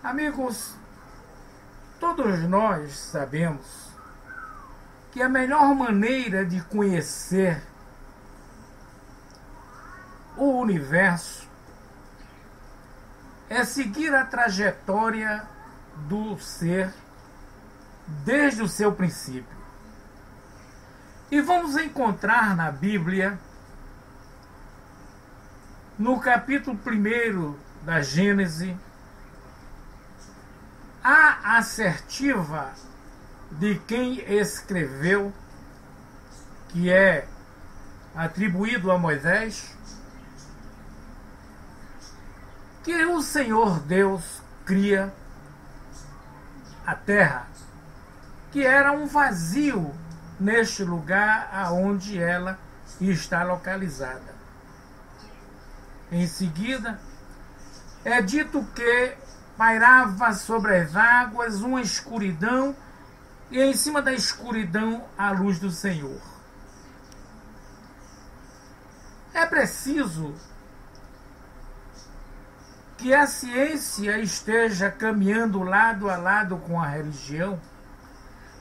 Amigos, todos nós sabemos que a melhor maneira de conhecer o universo é seguir a trajetória do ser desde o seu princípio. E vamos encontrar na Bíblia, no capítulo 1 da Gênesis, a assertiva de quem escreveu, que é atribuído a Moisés, que o Senhor Deus cria a terra, que era um vazio neste lugar aonde ela está localizada. Em seguida, é dito que pairava sobre as águas uma escuridão, e em cima da escuridão a luz do Senhor. É preciso que a ciência esteja caminhando lado a lado com a religião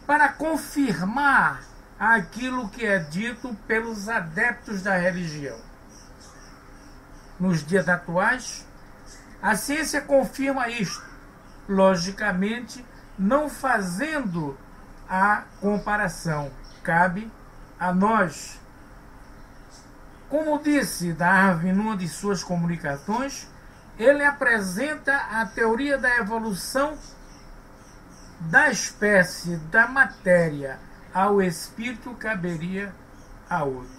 para confirmar aquilo que é dito pelos adeptos da religião. Nos dias atuais, a ciência confirma isto, logicamente não fazendo a comparação. Cabe a nós. Como disse Darwin numa de suas comunicações, ele apresenta a teoria da evolução da espécie, da matéria. Ao espírito caberia a outro.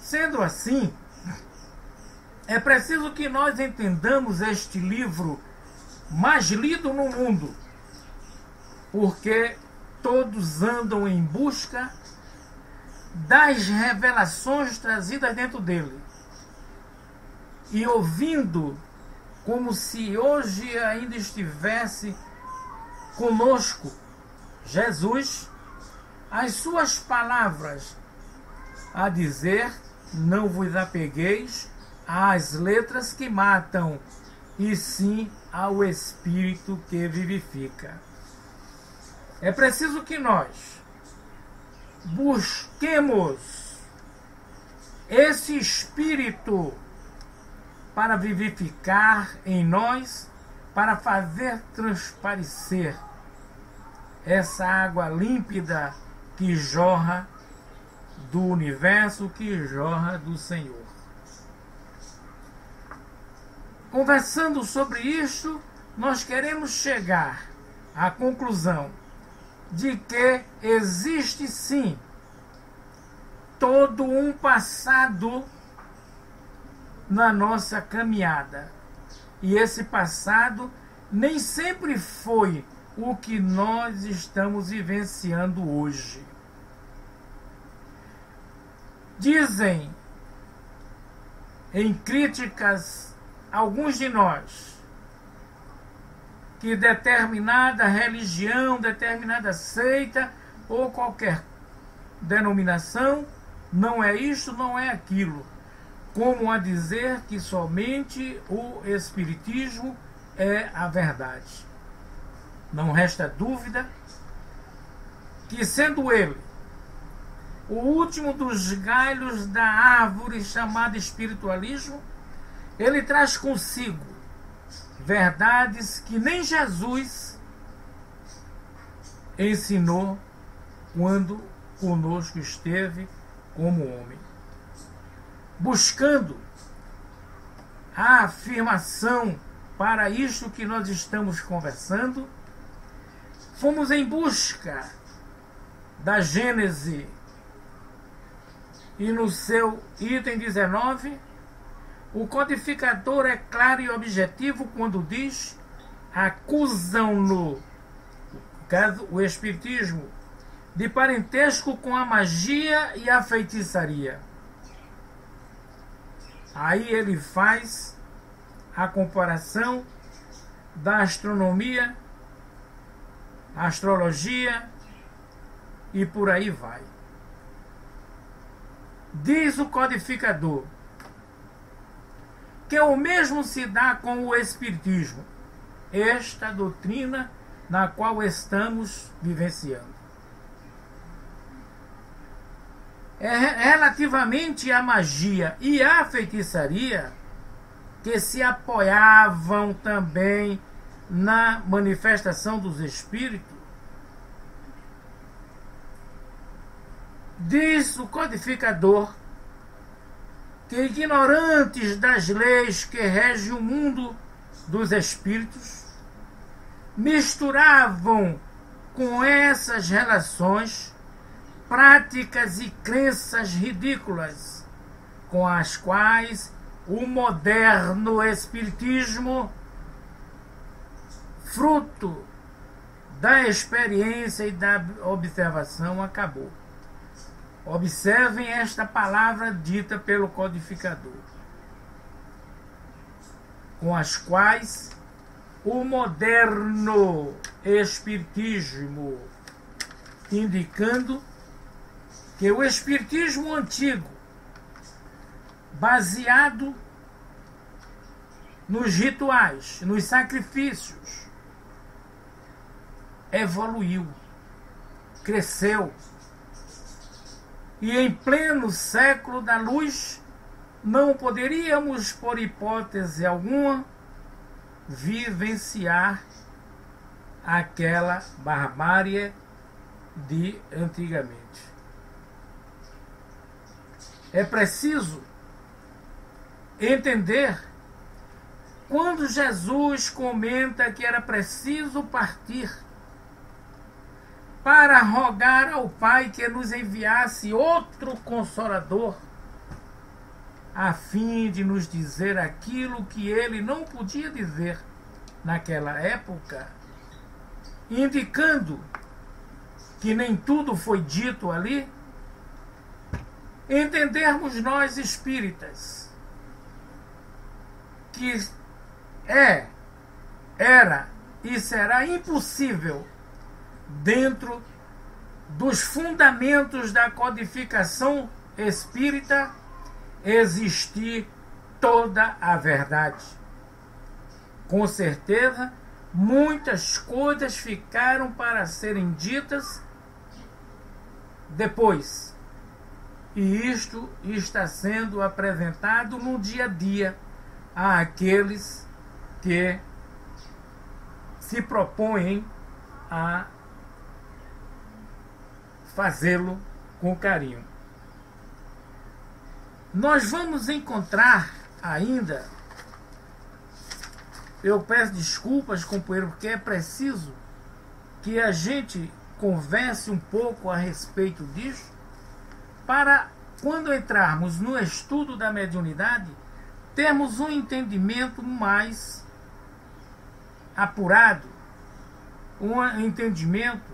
Sendo assim, é preciso que nós entendamos este livro mais lido no mundo, porque todos andam em busca das revelações trazidas dentro dele e ouvindo como se hoje ainda estivesse conosco Jesus, as suas palavras a dizer: não vos apegueis às letras que matam, e sim ao Espírito que vivifica. É preciso que nós busquemos esse Espírito para vivificar em nós, para fazer transparecer essa água límpida que jorra do universo, que jorra do Senhor. Conversando sobre isto, nós queremos chegar à conclusão de que existe sim todo um passado na nossa caminhada. E esse passado nem sempre foi o que nós estamos vivenciando hoje. Dizem em críticas alguns de nós que determinada religião, determinada seita ou qualquer denominação não é isto, não é aquilo, como a dizer que somente o Espiritismo é a verdade. Não resta dúvida que, sendo ele o último dos galhos da árvore chamada espiritualismo, ele traz consigo verdades que nem Jesus ensinou quando conosco esteve como homem. Buscando a afirmação para isto que nós estamos conversando, fomos em busca da Gênese, e no seu item 19, o codificador é claro e objetivo quando diz: acusam-no, no caso o Espiritismo, de parentesco com a magia e a feitiçaria. Aí ele faz a comparação da astronomia, astrologia e por aí vai. Diz o codificador que o mesmo se dá com o Espiritismo. esta doutrina na qual estamos vivenciando. Relativamente à magia e à feitiçaria, que se apoiavam também na manifestação dos espíritos, diz o codificador que, ignorantes das leis que regem o mundo dos espíritos, misturavam com essas relações práticas e crenças ridículas, com as quais o moderno espiritismo, fruto da experiência e da observação, acabou. Observem esta palavra dita pelo codificador, com as quais o moderno espiritismo, indicando que o espiritismo antigo, baseado nos rituais, nos sacrifícios, evoluiu, cresceu. E em pleno século da luz, não poderíamos, por hipótese alguma, vivenciar aquela barbárie de antigamente. É preciso entender quando Jesus comenta que era preciso partir para rogar ao Pai que nos enviasse outro Consolador, a fim de nos dizer aquilo que ele não podia dizer naquela época, indicando que nem tudo foi dito ali. Entendermos nós espíritas que era e será impossível, dentro dos fundamentos da codificação espírita, existir toda a verdade. Com certeza, muitas coisas ficaram para serem ditas depois. E isto está sendo apresentado no dia a dia àqueles que se propõem a fazê-lo com carinho. Nós vamos encontrar ainda, eu peço desculpas, companheiro, porque é preciso que a gente converse um pouco a respeito disso, para, quando entrarmos no estudo da mediunidade, termos um entendimento mais apurado, um entendimento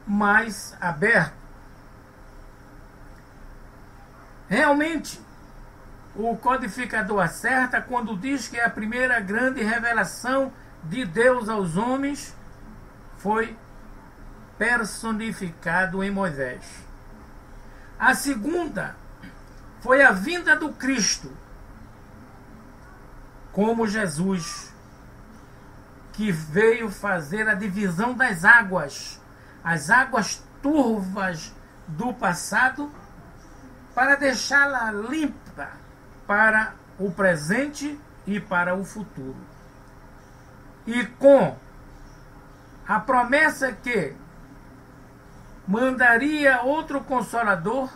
mais aberto. Realmente, o codificador acerta quando diz que a primeira grande revelação de Deus aos homens foi personificado em Moisés. A segunda foi a vinda do Cristo, como Jesus, que veio fazer a divisão das águas, as águas turvas do passado, para deixá-la limpa para o presente e para o futuro. E com a promessa que mandaria outro Consolador,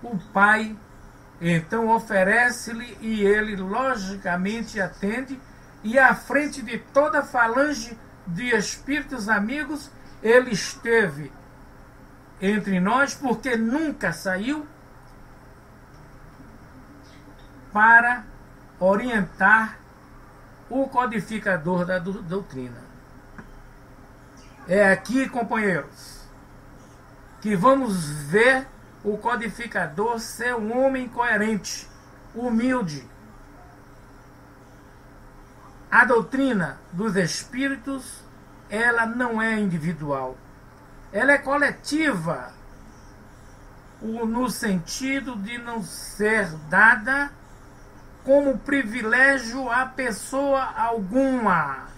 o Pai então oferece-lhe e ele logicamente atende, e à frente de toda a falange de espíritos amigos, ele esteve entre nós, porque nunca saiu, para orientar o codificador da doutrina. É aqui, companheiros, que vamos ver o codificador ser um homem coerente, humilde. A doutrina dos espíritos, ela não é individual, ela é coletiva, no sentido de não ser dada como privilégio a pessoa alguma,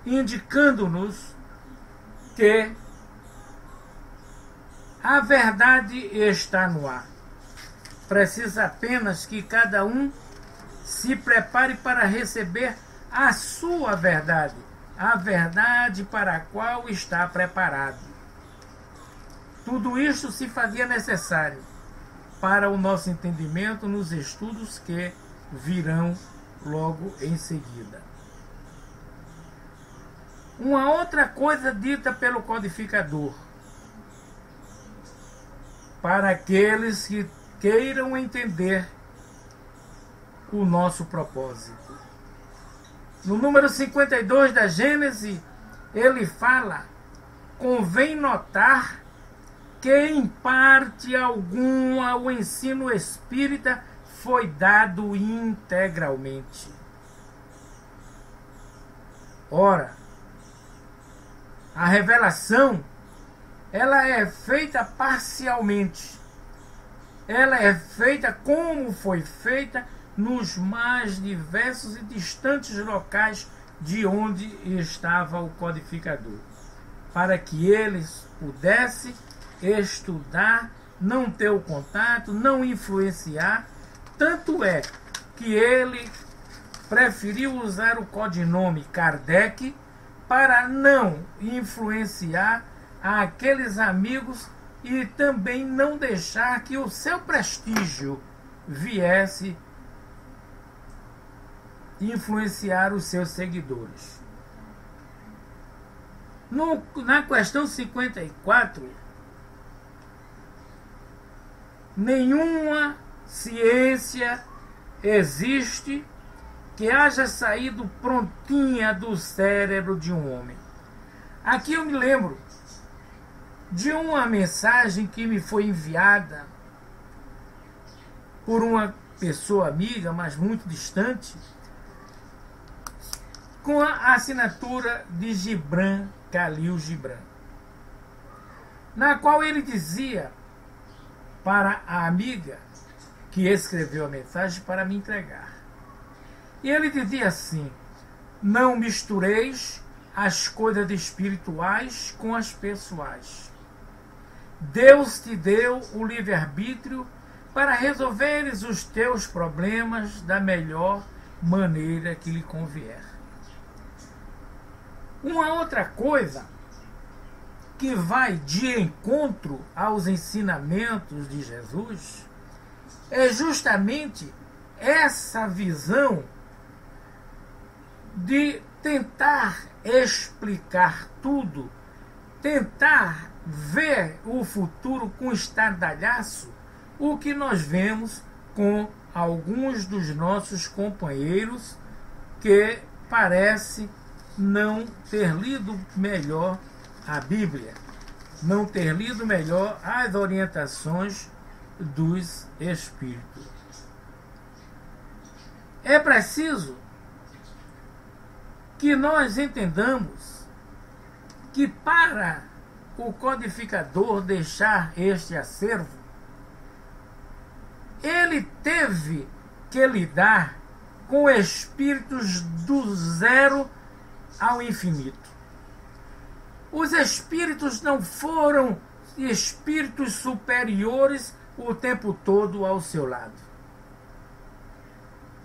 indicando-nos que a verdade está no ar. Precisa apenas que cada um se prepare para receber a sua verdade, a verdade para a qual está preparado. Tudo isto se fazia necessário para o nosso entendimento nos estudos que virão logo em seguida. Uma outra coisa dita pelo codificador, para aqueles que queiram entender o nosso propósito. No número 52 da Gênesis, ele fala: convém notar que em parte alguma o ensino espírita foi dado integralmente. Ora, a revelação, ela é feita parcialmente. Ela é feita como foi feita nos mais diversos e distantes locais de onde estava o codificador, para que eles pudessem estudar, não ter o contato, não influenciar. Tanto é que ele preferiu usar o codinome Kardec para não influenciar aqueles amigos e também não deixar que o seu prestígio viesse influenciar os seus seguidores. Na questão 54, nenhuma ciência existe que haja saído prontinha do cérebro de um homem. Aqui eu me lembro de uma mensagem que me foi enviada por uma pessoa amiga, mas muito distante, com a assinatura de Gibran Khalil Gibran, na qual ele dizia para a amiga que escreveu a mensagem para me entregar. E ele dizia assim: não mistureis as coisas espirituais com as pessoais. Deus te deu o livre-arbítrio para resolveres os teus problemas da melhor maneira que lhe convier. Uma outra coisa que vai de encontro aos ensinamentos de Jesus é justamente essa visão de tentar explicar tudo, tentar ver o futuro com estardalhaço, o que nós vemos com alguns dos nossos companheiros que parece não ter lido melhor a Bíblia, não ter lido melhor as orientações dos Espíritos. É preciso que nós entendamos que para o codificador deixar este acervo, ele teve que lidar com espíritos do zero ao infinito. Os espíritos não foram espíritos superiores o tempo todo ao seu lado.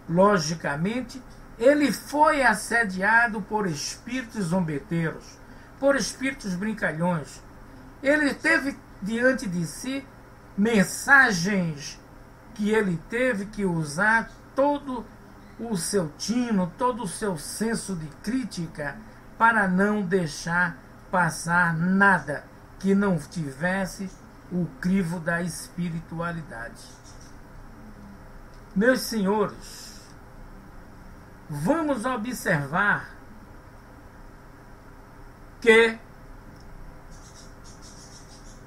Logicamente, ele foi assediado por espíritos zombeteiros, por espíritos brincalhões. Ele teve diante de si mensagens que ele teve que usar todo o seu tino, todo o seu senso de crítica para não deixar passar nada que não tivesse o crivo da espiritualidade. Meus senhores, vamos observar que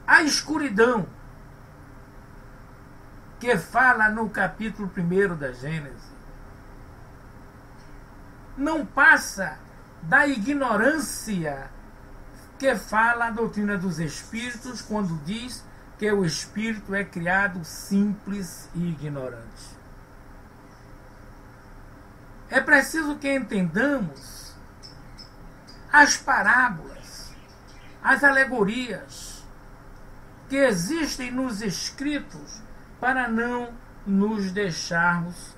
a escuridão que fala no capítulo 1 da Gênesis não passa da ignorância que fala a doutrina dos espíritos quando diz que o espírito é criado simples e ignorante. é preciso que entendamos as parábolas, as alegorias que existem nos escritos para não nos deixarmos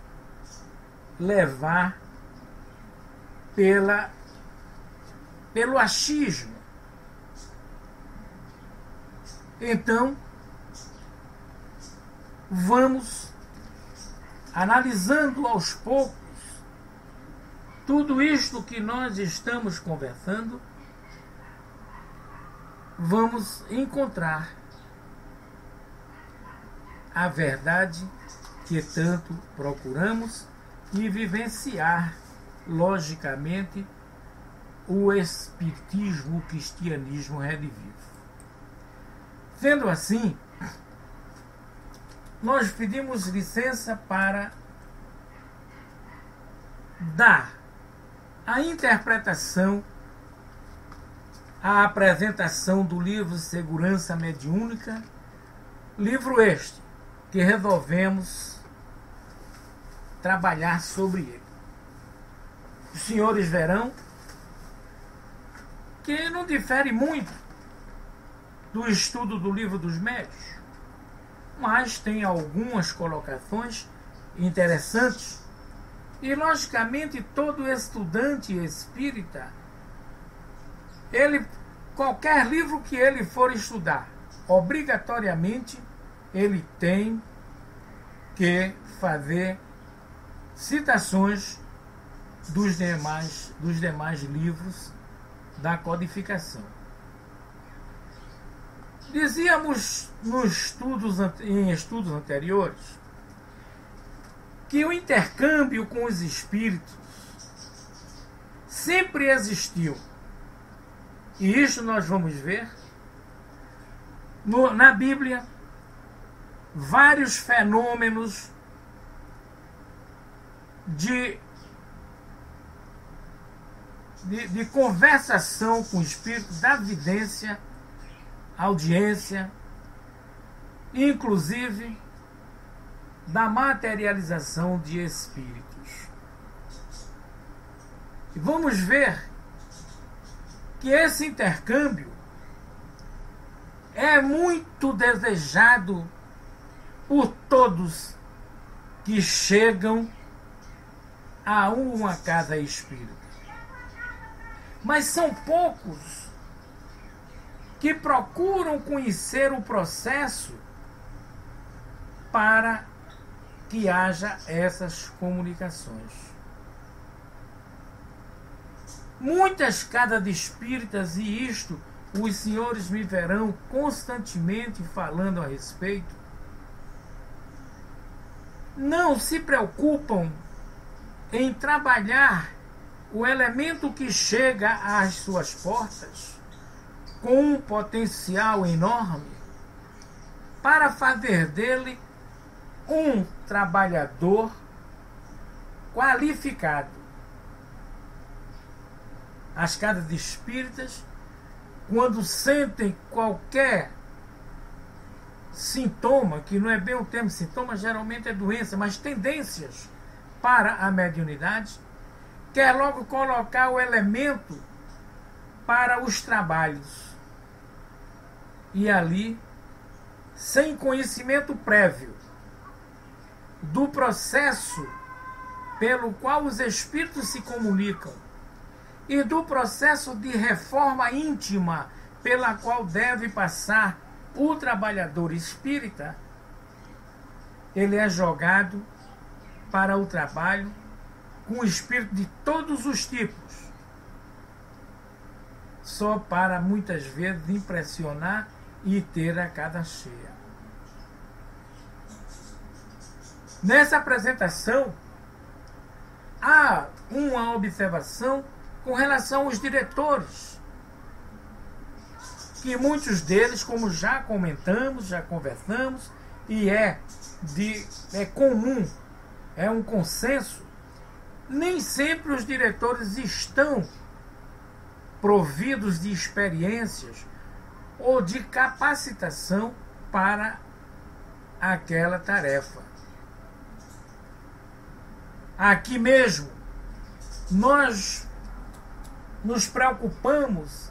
levar pelo achismo. Então, vamos analisando aos poucos tudo isto que nós estamos conversando, vamos encontrar a verdade que tanto procuramos e vivenciar, logicamente, o espiritismo, o cristianismo redivivo. Sendo assim, nós pedimos licença para dar a interpretação, a apresentação do livro Segurança Mediúnica, livro este que resolvemos trabalhar sobre ele. Os senhores verão que não difere muito do estudo do Livro dos Médiuns, mas tem algumas colocações interessantes e, logicamente, todo estudante espírita, qualquer livro que ele for estudar, obrigatoriamente ele tem que fazer citações dos demais livros da codificação. Dizíamos em estudos anteriores que o intercâmbio com os espíritos sempre existiu. E isso nós vamos ver na Bíblia, vários fenômenos de conversação com o espírito, da vidência, audiência, inclusive da materialização de espíritos. E vamos ver que esse intercâmbio é muito desejado por todos que chegam a uma casa espírita. Mas são poucos que procuram conhecer o processo para que haja essas comunicações. Muitas casas de espíritas, e isto os senhores me verão constantemente falando a respeito, não se preocupam em trabalhar o elemento que chega às suas portas com um potencial enorme para fazer dele um trabalhador qualificado. As casas de espíritas, quando sentem qualquer sintoma, que não é bem o termo sintoma, geralmente é doença, mas tendências para a mediunidade, quer logo colocar o elemento para os trabalhos. E ali, sem conhecimento prévio do processo pelo qual os espíritos se comunicam e do processo de reforma íntima pela qual deve passar o trabalhador espírita, ele é jogado para o trabalho com espírito de todos os tipos, só para muitas vezes impressionar e ter a casa cheia. Nessa apresentação, há uma observação com relação aos diretores, que muitos deles, como já comentamos, já conversamos, e é comum, é um consenso, nem sempre os diretores estão providos de experiências ou de capacitação para aquela tarefa. Aqui mesmo, nós nos preocupamos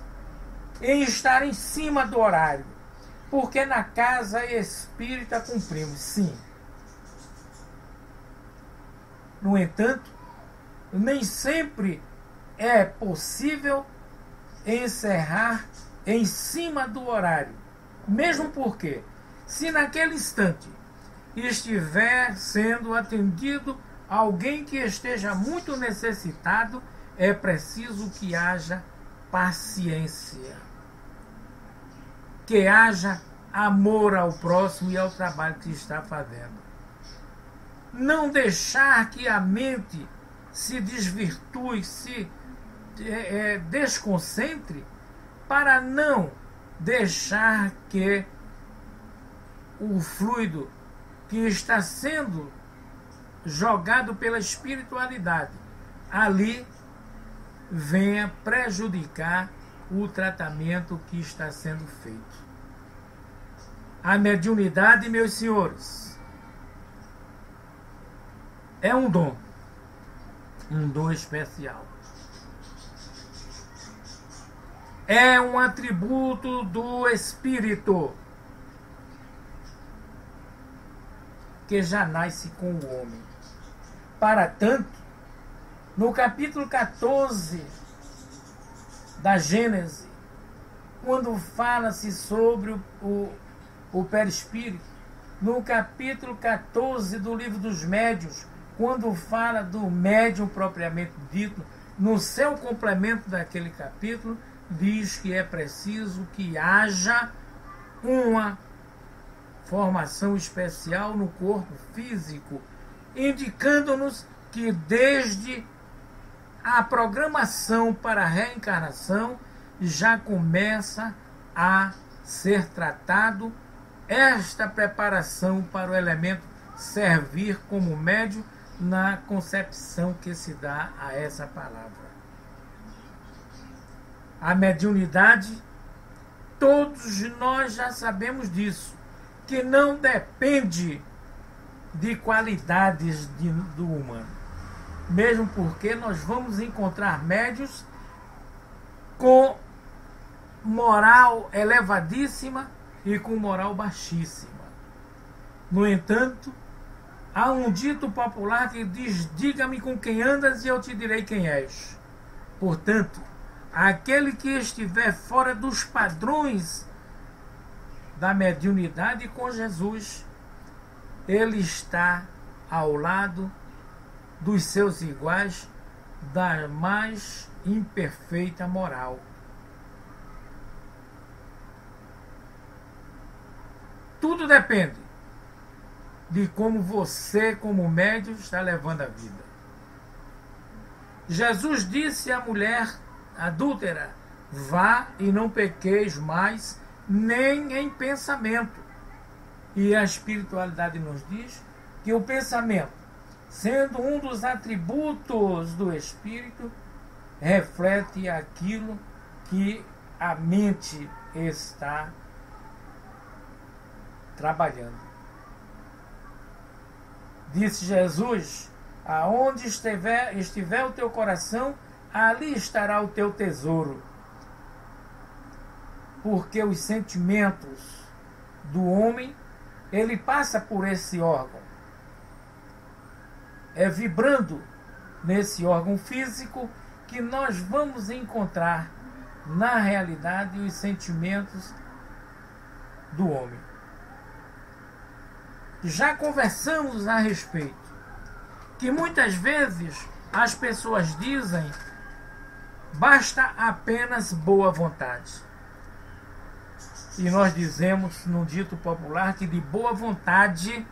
em estar em cima do horário, porque na casa espírita cumprimos, sim. No entanto, nem sempre é possível encerrar em cima do horário, mesmo porque, se naquele instante estiver sendo atendido alguém que esteja muito necessitado, é preciso que haja paciência, que haja amor ao próximo e ao trabalho que está fazendo. Não deixar que a mente se desvirtue, se desconcentre, para não deixar que o fluido que está sendo jogado pela espiritualidade ali venha prejudicar o tratamento que está sendo feito. A mediunidade, meus senhores, é um dom especial. É um atributo do Espírito que já nasce com o homem. Para tanto, no capítulo 14 da Gênese, quando fala-se sobre o perispírito, no capítulo 14 do livro dos Médiuns, quando fala do médium propriamente dito, no seu complemento daquele capítulo, diz que é preciso que haja uma formação especial no corpo físico, indicando-nos que desde a programação para a reencarnação já começa a ser tratado esta preparação para o elemento servir como médium na concepção que se dá a essa palavra. A mediunidade, todos nós já sabemos disso, que não depende de qualidades do humano. Mesmo porque nós vamos encontrar médiuns com moral elevadíssima e com moral baixíssima. No entanto, há um dito popular que diz: diga-me com quem andas e eu te direi quem és. Portanto, aquele que estiver fora dos padrões da mediunidade com Jesus, ele está ao lado dos seus iguais da mais imperfeita moral. Tudo depende de como você, como médium, está levando a vida. Jesus disse à mulher adúltera: vá e não pequeis mais, nem em pensamento. E a espiritualidade nos diz que o pensamento, sendo um dos atributos do espírito, reflete aquilo que a mente está trabalhando. Disse Jesus: aonde estiver o teu coração, ali estará o teu tesouro. Porque os sentimentos do homem, ele passa por esse órgão. É vibrando nesse órgão físico que nós vamos encontrar na realidade os sentimentos do homem. Já conversamos a respeito que muitas vezes as pessoas dizem: basta apenas boa vontade. E nós dizemos, num dito popular, que de boa vontade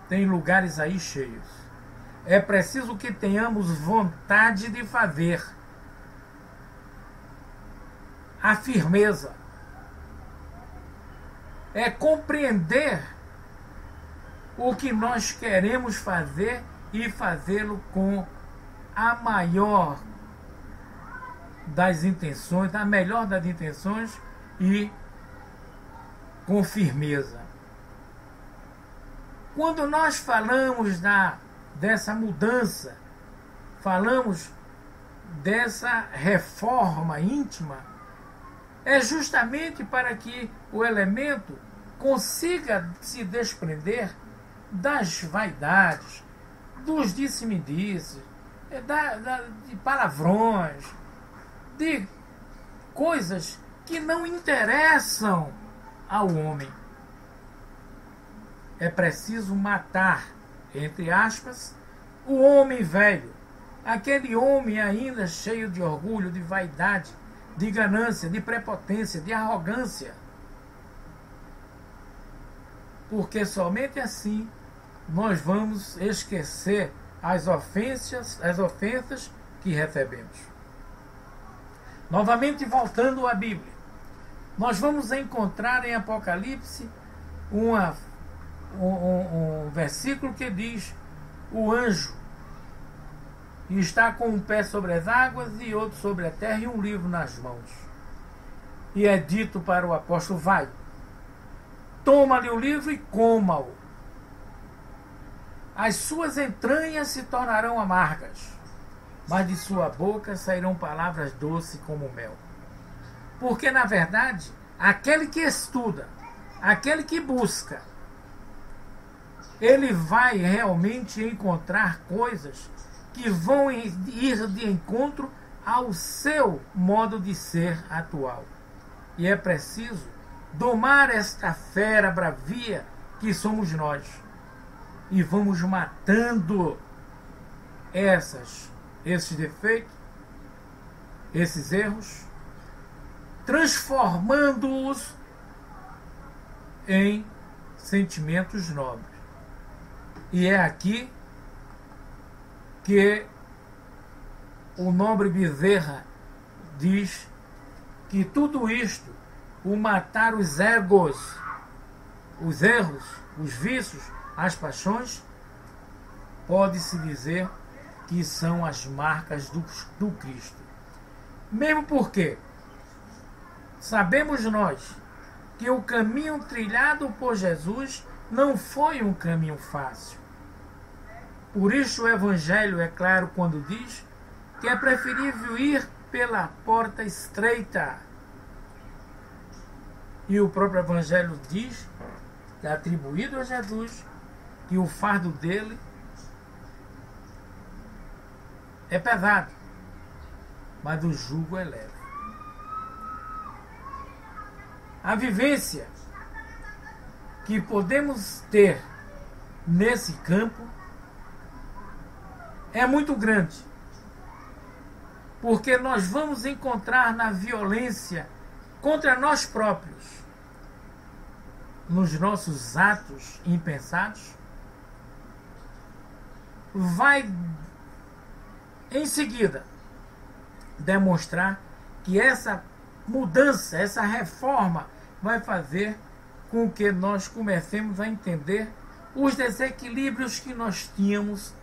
tem lugares aí cheios. É preciso que tenhamos vontade de fazer. A firmeza é compreender o que nós queremos fazer e fazê-lo com a maior das intenções, a melhor das intenções e com firmeza. Quando nós falamos dessa mudança falamos dessa reforma íntima, é justamente para que o elemento consiga se desprender das vaidades, dos disse-me-disse, de palavrões, de coisas que não interessam ao homem. É preciso matar, entre aspas, o homem velho, aquele homem ainda cheio de orgulho, de vaidade, de ganância, de prepotência, de arrogância. Porque somente assim nós vamos esquecer as ofensas que recebemos. Novamente voltando à Bíblia, nós vamos encontrar em Apocalipse um versículo que diz: o anjo está com um pé sobre as águas e outro sobre a terra e um livro nas mãos. E é dito para o apóstolo: vai, toma-lhe o livro e coma-o. As suas entranhas se tornarão amargas, mas de sua boca sairão palavras doces como mel. Porque, na verdade, aquele que estuda, aquele que busca, ele vai realmente encontrar coisas que vão ir de encontro ao seu modo de ser atual. E é preciso domar esta fera bravia que somos nós. E vamos matando esses defeitos, esses erros, transformando-os em sentimentos nobres. E é aqui que o nobre Bezerra diz que tudo isto, o matar os egos, os erros, os vícios, as paixões, pode-se dizer que são as marcas do Cristo. Mesmo porque sabemos nós que o caminho trilhado por Jesus não foi um caminho fácil. Por isso o Evangelho é claro quando diz que é preferível ir pela porta estreita. E o próprio Evangelho diz, que é atribuído a Jesus, que o fardo dele é pesado, mas o jugo é leve. A vivência que podemos ter nesse campo é muito grande, porque nós vamos encontrar na violência contra nós próprios, nos nossos atos impensados, vai em seguida demonstrar que essa mudança, essa reforma vai fazer com que nós comecemos a entender os desequilíbrios que nós tínhamos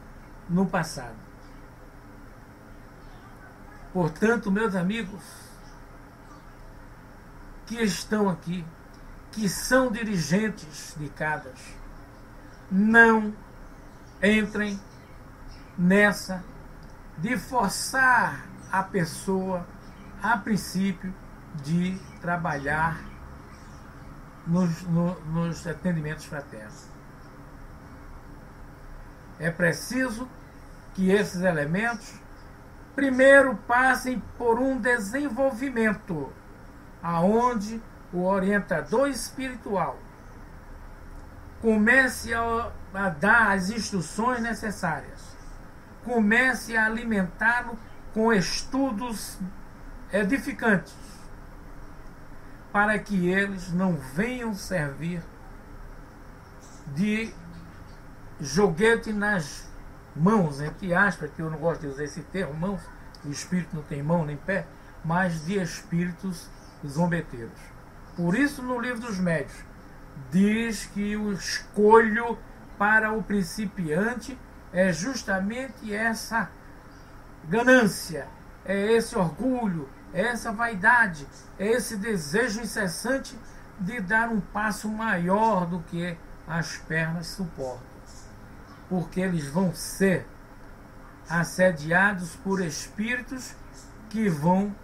no passado. Portanto, meus amigos que estão aqui, que são dirigentes de casas, não entrem nessa de forçar a pessoa, a princípio, de trabalhar nos atendimentos fraternos. É preciso que esses elementos primeiro passem por um desenvolvimento, aonde o orientador espiritual comece a dar as instruções necessárias, comece a alimentá-lo com estudos edificantes, para que eles não venham servir de joguete nas mãos, entre aspas, que eu não gosto de usar esse termo, mãos, o espírito não tem mão nem pé, mas de espíritos zombeteiros. Por isso, no livro dos Médiuns, diz que o escolho para o principiante é justamente essa ganância, é esse orgulho, é essa vaidade, é esse desejo incessante de dar um passo maior do que as pernas suportam. Porque eles vão ser assediados por espíritos que vão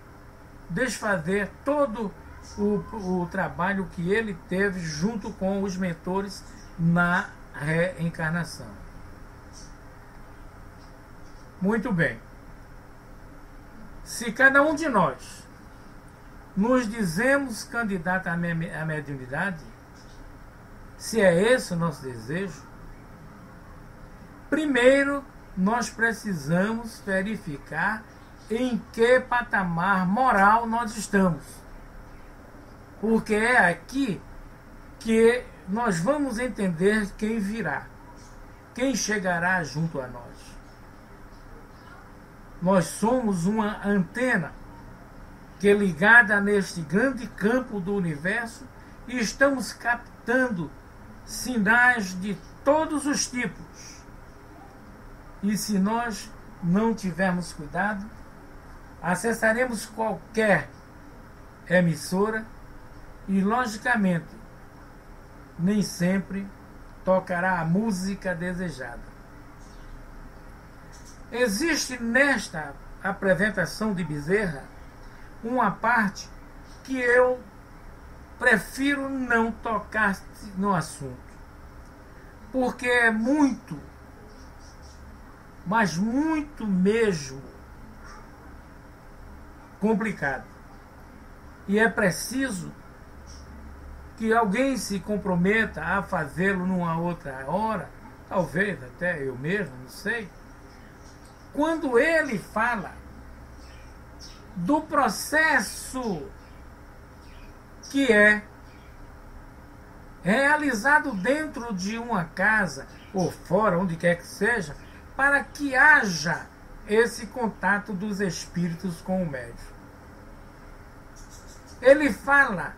desfazer todo o trabalho que ele teve junto com os mentores na reencarnação. Muito bem. Se cada um de nós nos dizemos candidato à mediunidade, se é esse o nosso desejo, primeiro nós precisamos verificar em que patamar moral nós estamos. Porque é aqui que nós vamos entender quem virá, quem chegará junto a nós. Nós somos uma antena que é ligada neste grande campo do universo e estamos captando sinais de todos os tipos. E se nós não tivermos cuidado, acessaremos qualquer emissora e, logicamente, nem sempre tocará a música desejada. Existe nesta apresentação de Bezerra uma parte que eu prefiro não tocar no assunto, porque é muito, mas muito mesmo complicado. E é preciso que alguém se comprometa a fazê-lo numa outra hora, talvez até eu mesmo, não sei. Quando ele fala do processo que é realizado dentro de uma casa ou fora, onde quer que seja, para que haja esse contato dos espíritos com o médium. Ele fala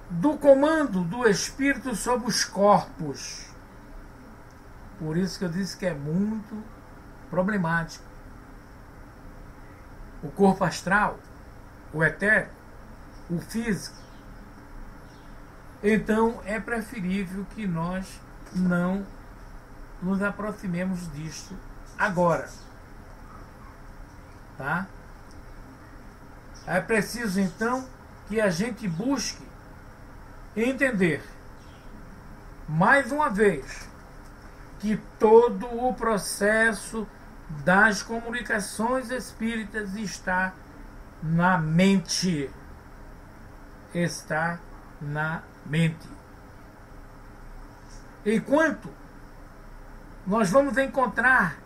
do comando do espírito sobre os corpos. Por isso que eu disse que é muito problemático. O corpo astral, o etérico, o físico. Então é preferível que nós não nos aproximemos disto agora. Tá? É preciso então que a gente busque entender, mais uma vez, que todo o processo das comunicações espíritas está na mente. Está na mente. Enquanto nós vamos encontrar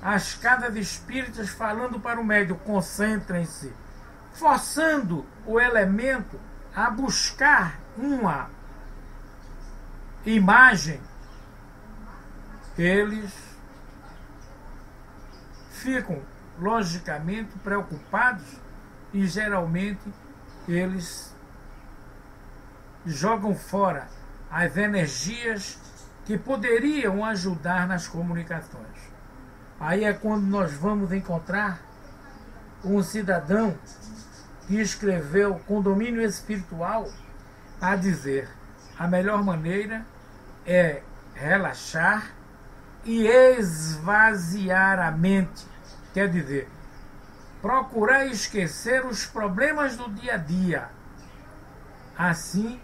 as casas espíritas falando para o médium, concentrem-se, forçando o elemento a buscar uma imagem, eles ficam logicamente preocupados e geralmente eles jogam fora as energias que poderiam ajudar nas comunicações. Aí é quando nós vamos encontrar um cidadão que escreveu Condomínio Espiritual a dizer: a melhor maneira é relaxar e esvaziar a mente. Quer dizer, procurar esquecer os problemas do dia a dia. Assim,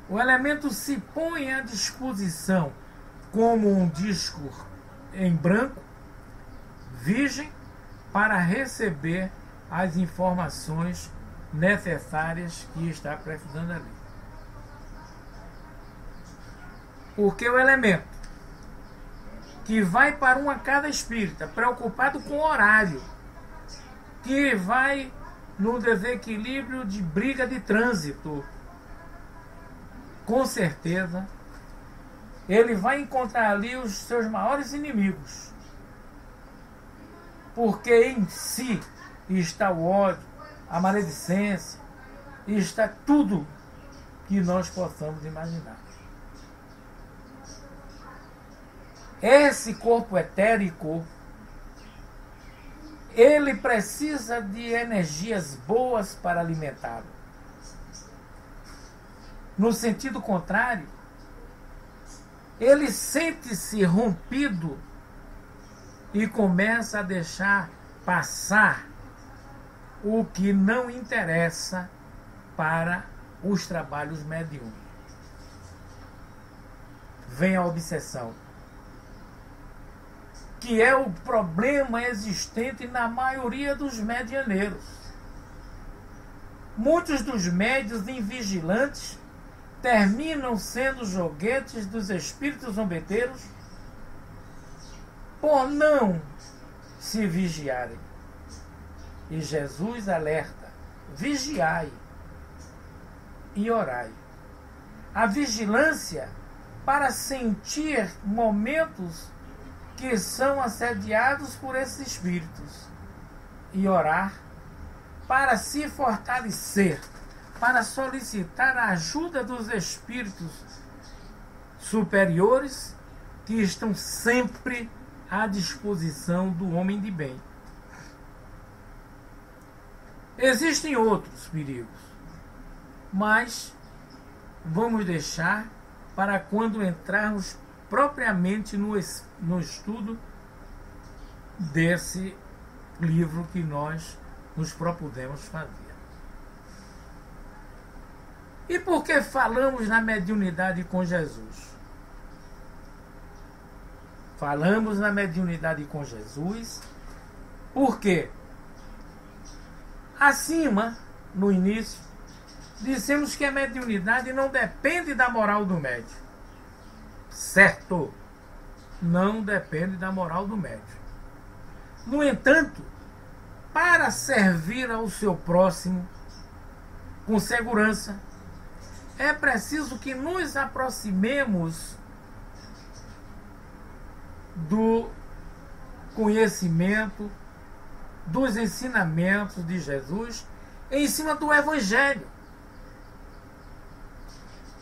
o elemento se põe à disposição como um disco em branco, virgem, para receber as informações necessárias que está precisando ali. Porque o elemento que vai para uma casa espírita preocupado com o horário, que vai no desequilíbrio de briga de trânsito, com certeza ele vai encontrar ali os seus maiores inimigos, porque em si está o ódio, a maledicência, está tudo que nós possamos imaginar. Esse corpo etérico, ele precisa de energias boas para alimentá-lo. No sentido contrário, ele sente-se rompido e começa a deixar passar o que não interessa para os trabalhos mediúnicos. Vem a obsessão, que é o problema existente na maioria dos medianeiros. Muitos dos médios invigilantes terminam sendo joguetes dos espíritos zombeteiros por não se vigiarem. E Jesus alerta: vigiai e orai. A vigilância para sentir momentos que são assediados por esses espíritos, e orar para se fortalecer, para solicitar a ajuda dos espíritos superiores que estão sempre à disposição do homem de bem. Existem outros perigos, mas vamos deixar para quando entrarmos propriamente no estudo desse livro que nós nos propudemos fazer. E por que falamos na mediunidade com Jesus? Falamos na mediunidade com Jesus porque acima, no início, dissemos que a mediunidade não depende da moral do médium. Certo, não depende da moral do médium. No entanto, para servir ao seu próximo com segurança, é preciso que nos aproximemos do conhecimento, dos ensinamentos de Jesus em cima do Evangelho,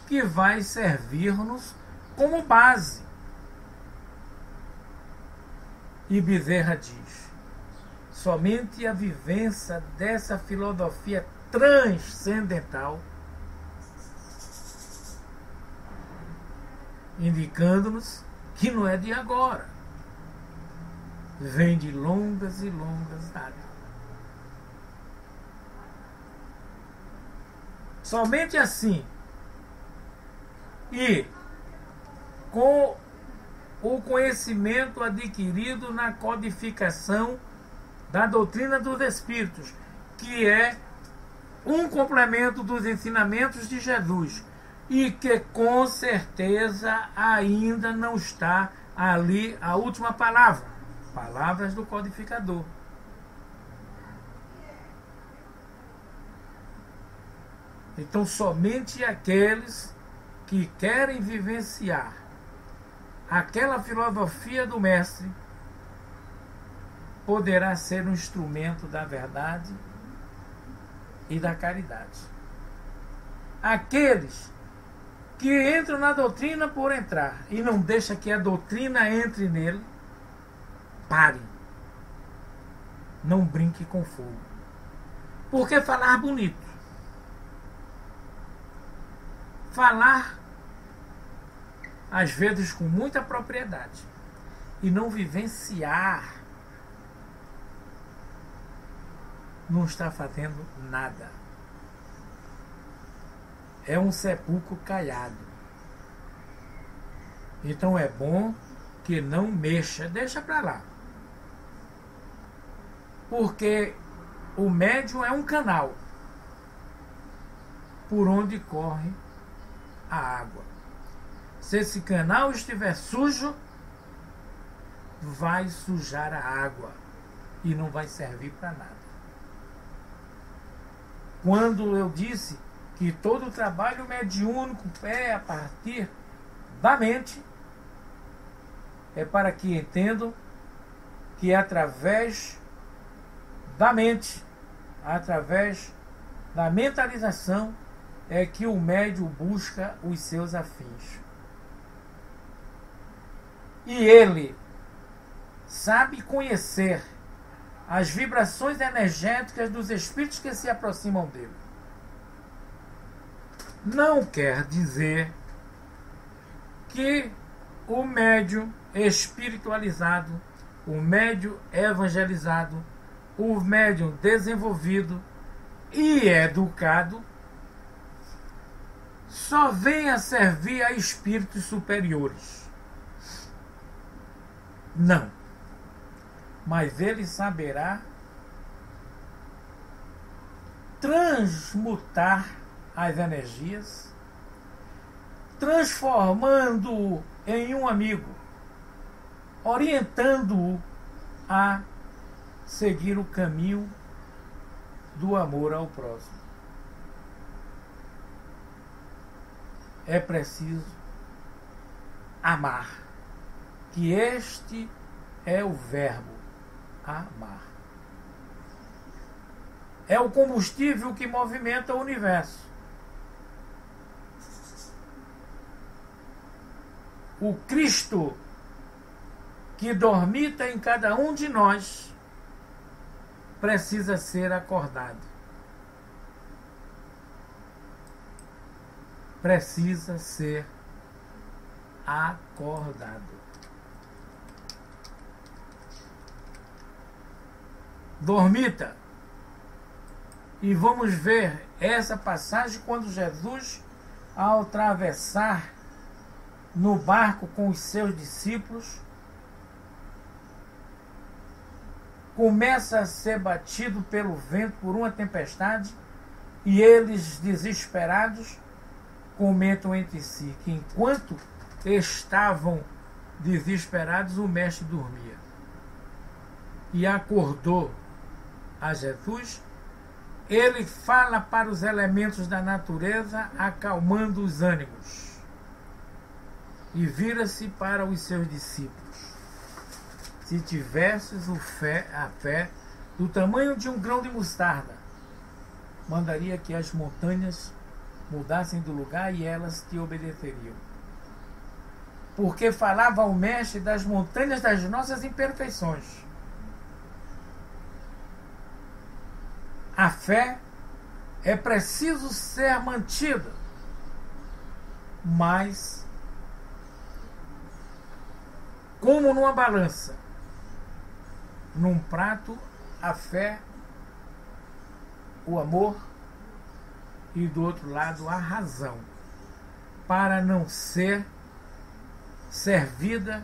que vai servir-nos como base. E Bezerra diz: somente a vivência dessa filosofia transcendental, indicando-nos que não é de agora, vem de longas e longas datas. Somente assim, e com o conhecimento adquirido na codificação da doutrina dos Espíritos, que é um complemento dos ensinamentos de Jesus, e que com certeza ainda não está ali a última palavra, palavras do codificador. Então, somente aqueles que querem vivenciar aquela filosofia do Mestre poderá ser um instrumento da verdade e da caridade. Aqueles que entram na doutrina por entrar e não deixam que a doutrina entre nele, pare. Não brinque com fogo. Porque falar bonito, falar às vezes com muita propriedade e não vivenciar, não está fazendo nada. É um sepulcro caiado. Então é bom que não mexa, deixa para lá. Porque o médium é um canal por onde corre a água. Se esse canal estiver sujo, vai sujar a água e não vai servir para nada. Quando eu disse que todo o trabalho mediúnico é a partir da mente, é para que entendam que através da mente, através da mentalização, é que o médium busca os seus afins. E ele sabe conhecer as vibrações energéticas dos espíritos que se aproximam dele. Não quer dizer que o médium espiritualizado o médium evangelizado, o médium desenvolvido e educado só vem a servir a espíritos superiores. Não. Mas ele saberá transmutar as energias, transformando-o em um amigo, orientando-o a seguir o caminho do amor ao próximo. É preciso amar, que este é o verbo amar. É o combustível que movimenta o universo. O Cristo que dormita em cada um de nós precisa ser acordado. Precisa ser acordado. Dormita. E vamos ver essa passagem quando Jesus, ao atravessar no barco com os seus discípulos, começa a ser batido pelo vento por uma tempestade, e eles, desesperados, comentam entre si que enquanto estavam desesperados, o mestre dormia. E acordou a Jesus. Ele fala para os elementos da natureza, acalmando os ânimos. E vira-se para os seus discípulos. Se tivesses a fé do tamanho de um grão de mostarda, mandaria que as montanhas mudassem do lugar e elas te obedeceriam. Porque falava ao mestre das montanhas das nossas imperfeições. A fé é preciso ser mantida, mas como numa balança, num prato, a fé, o amor, e do outro lado a razão, para não ser servida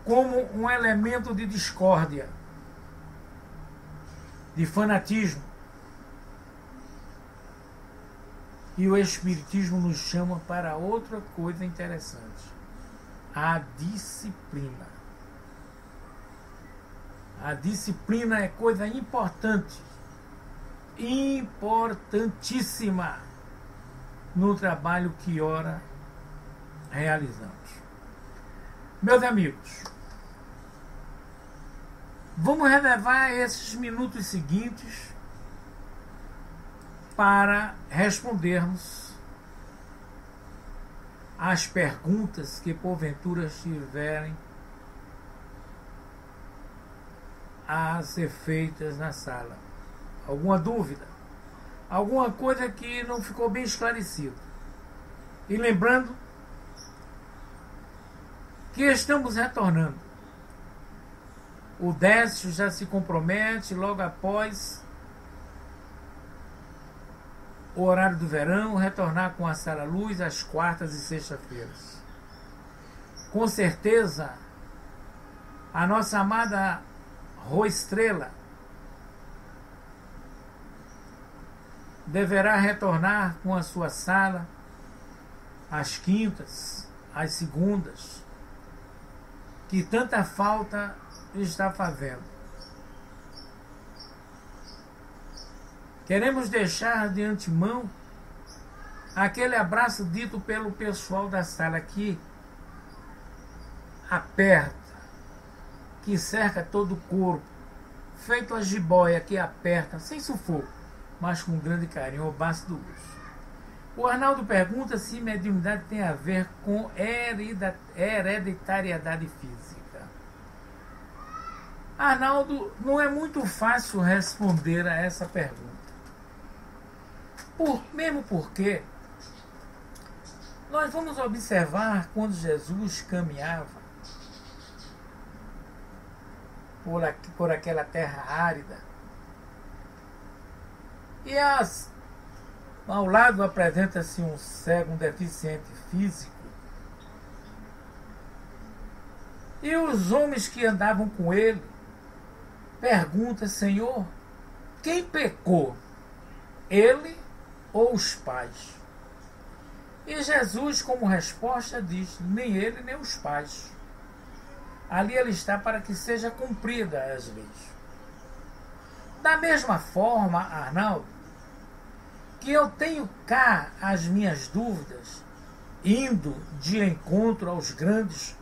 como um elemento de discórdia, de fanatismo. E o Espiritismo nos chama para outra coisa interessante: a disciplina. A disciplina é coisa importante, importantíssima no trabalho que ora realizamos. Meus amigos, vamos reservar esses minutos seguintes para respondermos às perguntas que porventura estiverem a ser feitas na sala. Alguma dúvida? Alguma coisa que não ficou bem esclarecida? E lembrando que estamos retornando. O Décio já se compromete logo após o horário do verão, retornar com a Sala Luz às quartas e sextas-feiras. Com certeza, a nossa amada Rô Estrela deverá retornar com a sua sala às quintas, às segundas, que tanta falta está fazendo. Queremos deixar de antemão aquele abraço dito pelo pessoal da sala que aperta, que cerca todo o corpo, feito a jiboia que aperta, sem sufoco, mas com grande carinho, o baço do urso. O Arnaldo pergunta se mediunidade tem a ver com hereditariedade física. Arnaldo, não é muito fácil responder a essa pergunta. Mesmo porque nós vamos observar quando Jesus caminhava, por aquela terra árida. E ao lado apresenta-se um cego, um deficiente físico. E os homens que andavam com ele perguntam: Senhor, quem pecou? Ele ou os pais? E Jesus, como resposta, diz: nem ele, nem os pais. Ali ele está para que seja cumprida as leis. Da mesma forma, Arnaldo, que eu tenho cá as minhas dúvidas, indo de encontro aos grandes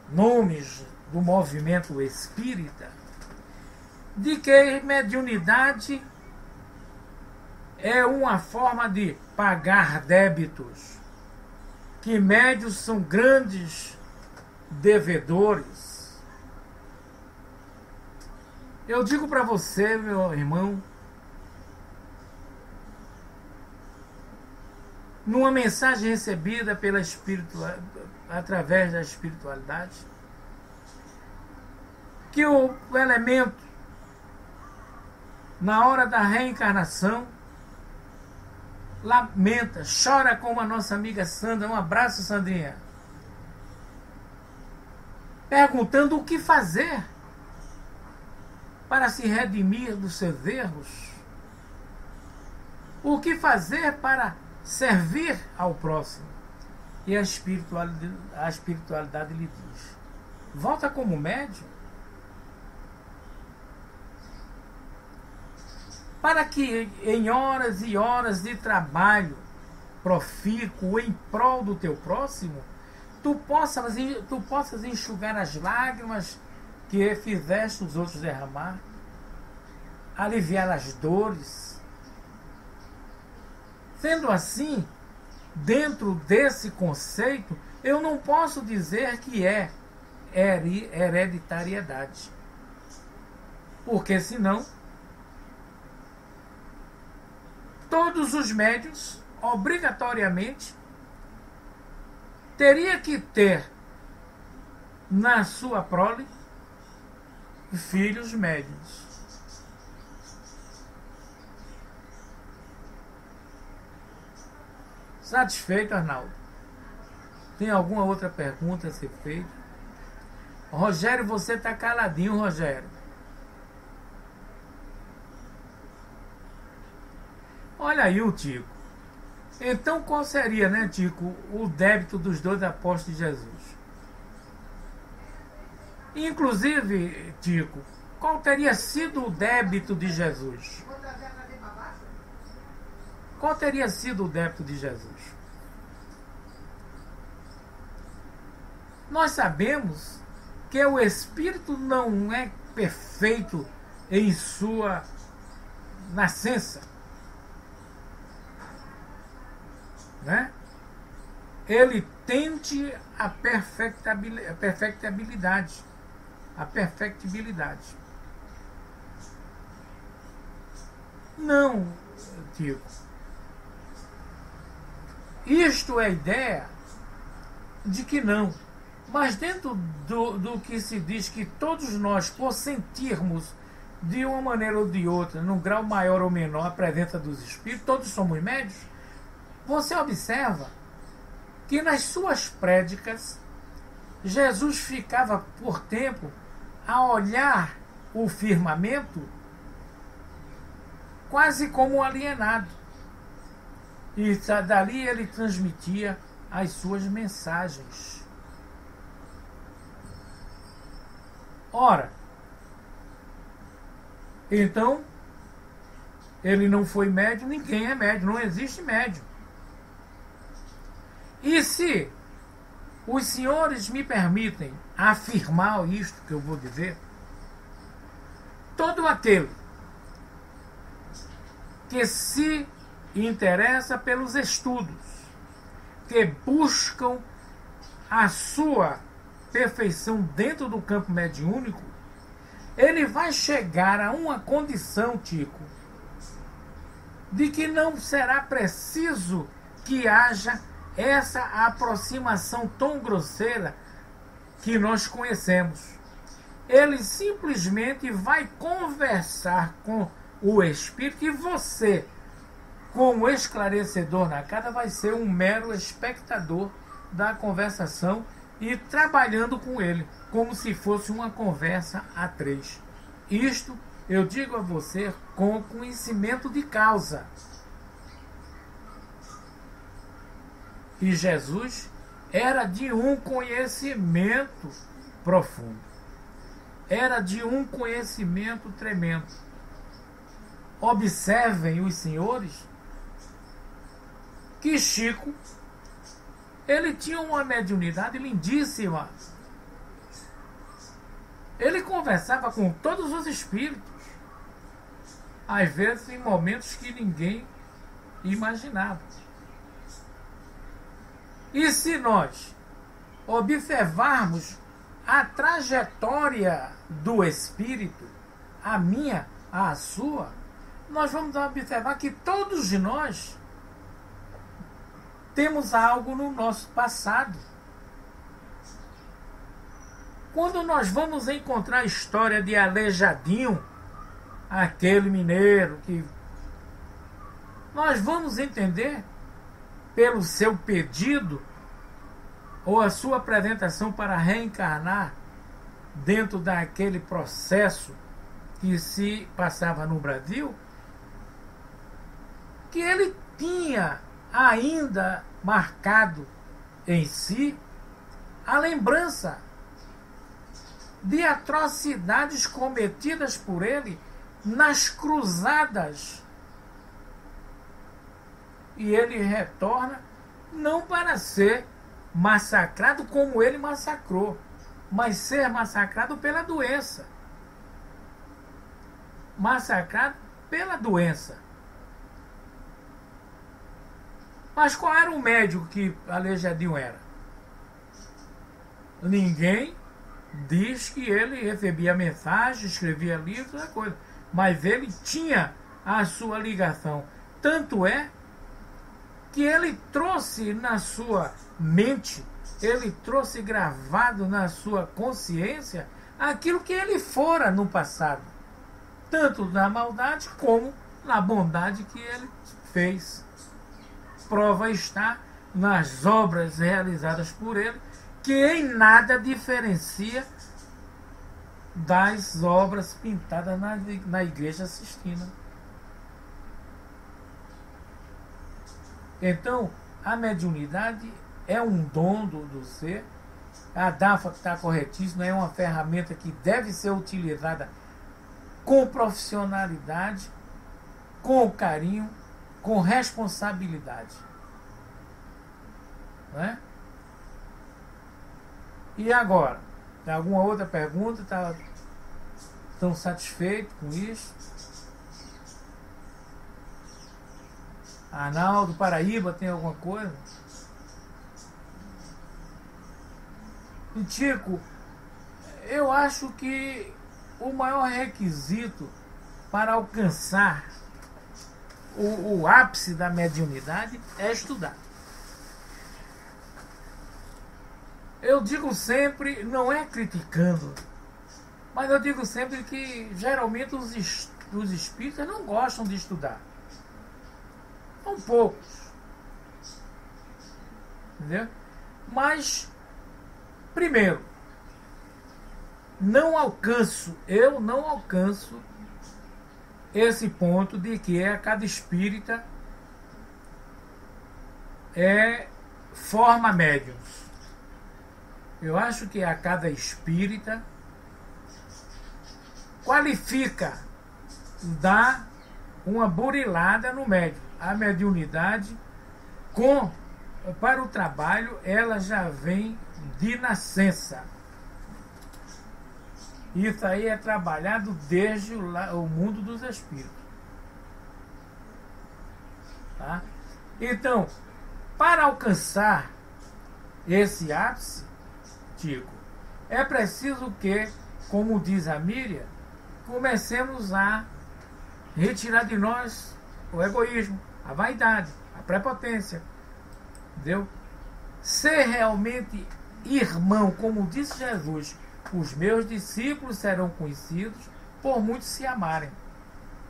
nomes do movimento espírita, de que mediunidade é uma forma de pagar débitos, que médios são grandes devedores. Eu digo para você, meu irmão, numa mensagem recebida através da espiritualidade, que o elemento, na hora da reencarnação, lamenta, chora como a nossa amiga Sandra. Um abraço, Sandrinha. Perguntando o que fazer para se redimir dos seus erros. O que fazer para servir ao próximo. E a espiritualidade lhe diz: volta como médium, para que em horas e horas de trabalho profícuo em prol do teu próximo, tu possas enxugar as lágrimas que fizeste os outros derramar, aliviar as dores. Sendo assim, dentro desse conceito, eu não posso dizer que é hereditariedade, porque senão todos os médiuns, obrigatoriamente, teria que ter na sua prole filhos médiuns. Satisfeito, Arnaldo? Tem alguma outra pergunta a ser feita? Rogério, você está caladinho, Rogério. Olha aí o Tico. Então qual seria, né, Tico, o débito dos dois apóstolos de Jesus? Inclusive, Tico, qual teria sido o débito de Jesus? Qual teria sido o débito de Jesus? Nós sabemos que o Espírito não é perfeito em sua nascença, né? Ele tende a perfectibilidade. Não, Tico. Isto é a ideia de que não. Mas dentro do que se diz que todos nós, por sentirmos de uma maneira ou de outra, num grau maior ou menor, a presença dos espíritos, todos somos médios. Você observa que nas suas prédicas, Jesus ficava por tempo a olhar o firmamento quase como um alienado. E dali ele transmitia as suas mensagens. Ora, então, ele não foi médium, ninguém é médium, não existe médium. E se os senhores me permitem afirmar isto que eu vou dizer, todo aquele que se interessa pelos estudos, que buscam a sua perfeição dentro do campo mediúnico, ele vai chegar a uma condição, Tico, de que não será preciso que haja essa aproximação tão grosseira que nós conhecemos. ele simplesmente vai conversar com o Espírito e você, como esclarecedor na casa, vai ser um mero espectador da conversação e trabalhando com ele, como se fosse uma conversa a três. Isto eu digo a você com conhecimento de causa. E Jesus era de um conhecimento profundo. Era de um conhecimento tremendo. Observem os senhores que Chico, ele tinha uma mediunidade lindíssima. Ele conversava com todos os espíritos, às vezes em momentos que ninguém imaginava. E se nós observarmos a trajetória do espírito, a minha, a sua, nós vamos observar que todos nós temos algo no nosso passado. Quando nós vamos encontrar a história de Aleijadinho, aquele mineiro que nós vamos entender pelo seu pedido ou a sua apresentação para reencarnar dentro daquele processo que se passava no Brasil, que ele tinha ainda marcado em si a lembrança de atrocidades cometidas por ele nas cruzadas. E ele retorna não para ser massacrado como ele massacrou, mas ser massacrado pela doença. Massacrado pela doença. Mas qual era o médico que Aleijadinho era? Ninguém diz que ele recebia mensagem, escrevia livros, essa coisa. Mas ele tinha a sua ligação. Tanto é que ele trouxe na sua mente, ele trouxe gravado na sua consciência aquilo que ele fora no passado. Tanto na maldade como na bondade que ele fez. Prova está nas obras realizadas por ele, que em nada diferencia das obras pintadas na Igreja Sistina. Então, a mediunidade é um dom do ser. A Dafa está corretíssima, é uma ferramenta que deve ser utilizada com profissionalidade, com carinho, com responsabilidade. Não é? E agora? Tem alguma outra pergunta? Estão satisfeitos com isso? Arnaldo, Paraíba, tem alguma coisa? E Tico, eu acho que o maior requisito para alcançar o ápice da mediunidade é estudar. Eu digo sempre, não é criticando, mas eu digo sempre que geralmente os espíritas não gostam de estudar. São poucos. Entendeu? Mas, primeiro, eu não alcanço esse ponto de que a cada espírita forma médiuns. Eu acho que a cada espírita qualifica, dá uma burilada no médium. A mediunidade, para o trabalho, ela já vem de nascença. Isso aí é trabalhado desde o mundo dos espíritos. Tá? Então, para alcançar esse ápice, Tico, é preciso que, como diz a Miriam, comecemos a retirar de nós o egoísmo, a vaidade, a prepotência. Entendeu? Ser realmente irmão, como disse Jesus, os meus discípulos serão conhecidos por muitos se amarem.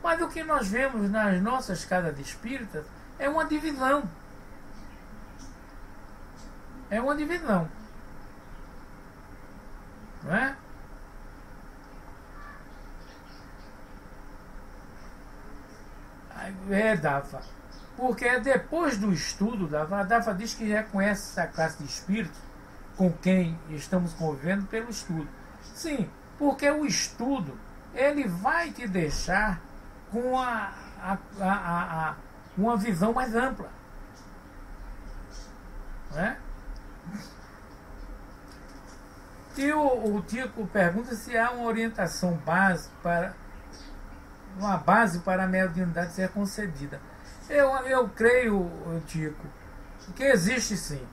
Mas o que nós vemos nas nossas casas de espíritas é uma divisão. É uma divisão. Não é? É, Dafa. Porque depois do estudo, a Dafa diz que reconhece essa classe de espíritos com quem estamos convivendo pelo estudo. Sim, porque o estudo ele vai te deixar com uma visão mais ampla. Não é? E o Tico pergunta se há uma orientação uma base para a mediunidade ser concedida. Eu creio, Tico, que existe sim.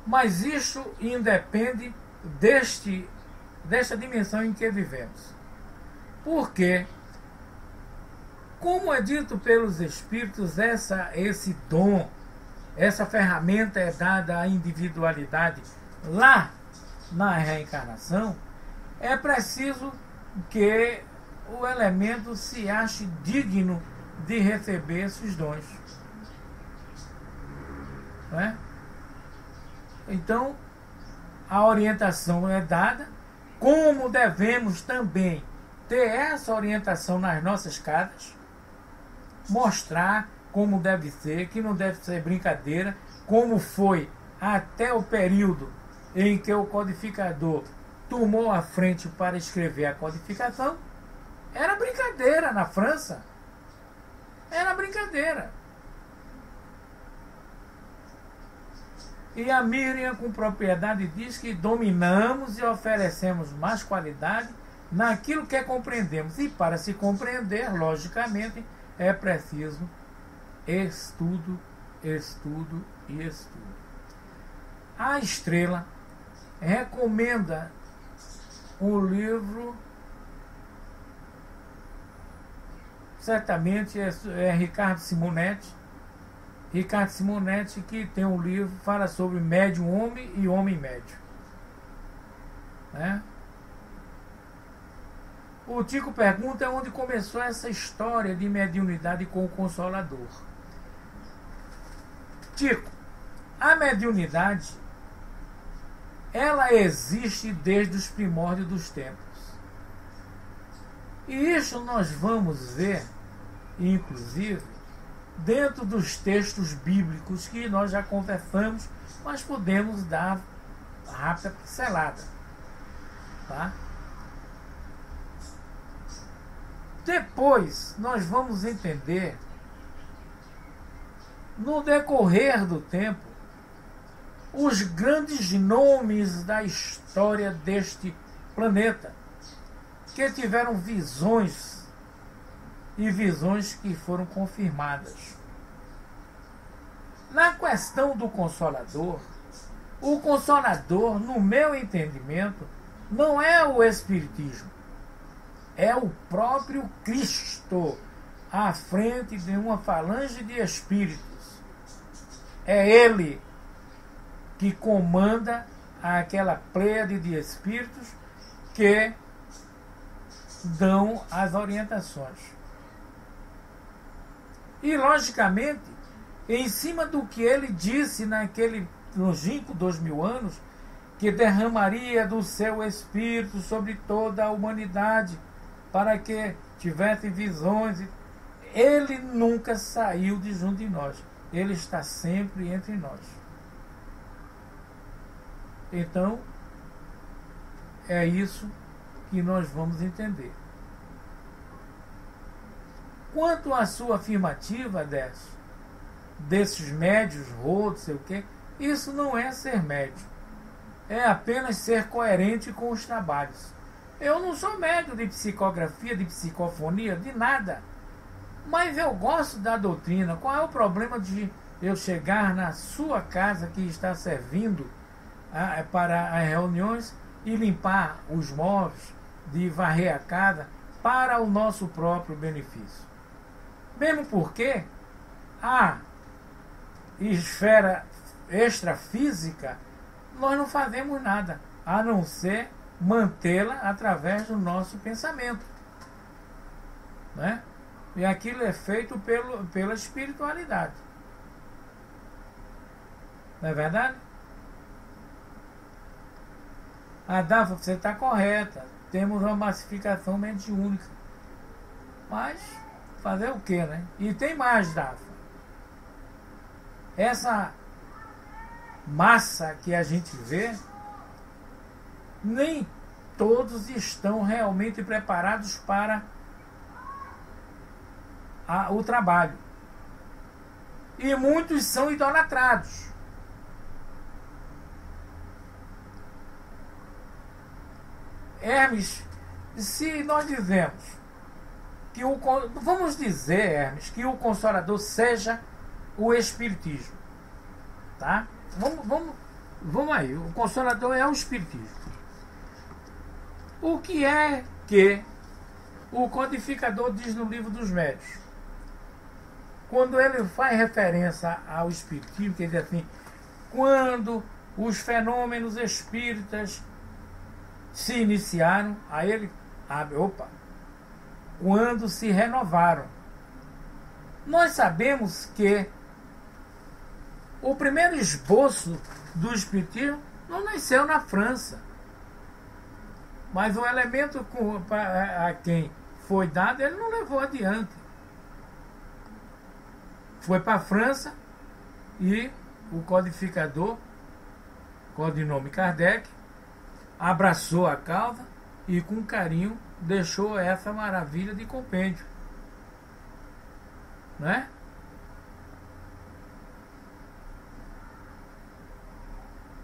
Mas isso independe desta dimensão em que vivemos. Porque, como é dito pelos Espíritos, esse dom, essa ferramenta é dada à individualidade lá na reencarnação, é preciso que o elemento se ache digno de receber esses dons. Não é? Então, a orientação é dada, como devemos também ter essa orientação nas nossas casas, mostrar como deve ser, que não deve ser brincadeira, como foi até o período em que o codificador tomou a frente para escrever a codificação. Era brincadeira na França. Era brincadeira. E a Miriam, com propriedade, diz que dominamos e oferecemos mais qualidade naquilo que compreendemos. E para se compreender, logicamente, é preciso estudo, estudo e estudo. A Estrela recomenda um livro, certamente é Ricardo Simonetti. Ricardo Simonetti, que tem um livro que fala sobre médium homem e homem médio. Né? O Tico pergunta onde começou essa história de mediunidade com o Consolador. Tico, a mediunidade ela existe desde os primórdios dos tempos. E isso nós vamos ver, inclusive, dentro dos textos bíblicos que nós já conversamos, mas podemos dar rápida pincelada. Tá? Depois nós vamos entender, no decorrer do tempo, os grandes nomes da história deste planeta, que tiveram visões e visões que foram confirmadas. Na questão do Consolador, o Consolador, no meu entendimento, não é o Espiritismo, é o próprio Cristo à frente de uma falange de espíritos. É Ele que comanda aquela pleiade de espíritos que dão as orientações. E, logicamente, em cima do que ele disse naquele longínquo 2000 anos, que derramaria do seu espírito sobre toda a humanidade, para que tivesse visões, ele nunca saiu de junto de nós. Ele está sempre entre nós. Então, é isso que nós vamos entender. Quanto à sua afirmativa desses médios rodos, sei o quê, isso não é ser médio. É apenas ser coerente com os trabalhos. Eu não sou médio de psicografia, de psicofonia, de nada. Mas eu gosto da doutrina. Qual é o problema de eu chegar na sua casa que está servindo para as reuniões e limpar os móveis, de varrer a casa para o nosso próprio benefício? Mesmo porque a esfera extrafísica nós não fazemos nada. a não ser mantê-la através do nosso pensamento, né? E aquilo é feito pela espiritualidade. Não é verdade? A Dafa, você está correta. Temos uma massificação mediúnica. Mas fazer o que, né? E tem mais, Dafa. Essa massa que a gente vê, nem todos estão realmente preparados para o trabalho. E muitos são idolatrados. Hermes, se nós dizemos que vamos dizer, Hermes, que o Consolador seja o Espiritismo, tá? Vamos aí, o Consolador é o Espiritismo. O que é que o codificador diz no Livro dos Médiuns? Quando ele faz referência ao Espiritismo, quer dizer assim, quando os fenômenos espíritas se iniciaram, aí ele abre, quando se renovaram. Nós sabemos que o primeiro esboço do Espiritismo não nasceu na França, mas o elemento a quem foi dado, ele não levou adiante. Foi para a França e o codificador, codinome Kardec, abraçou a causa e com carinho deixou essa maravilha de compêndio, né?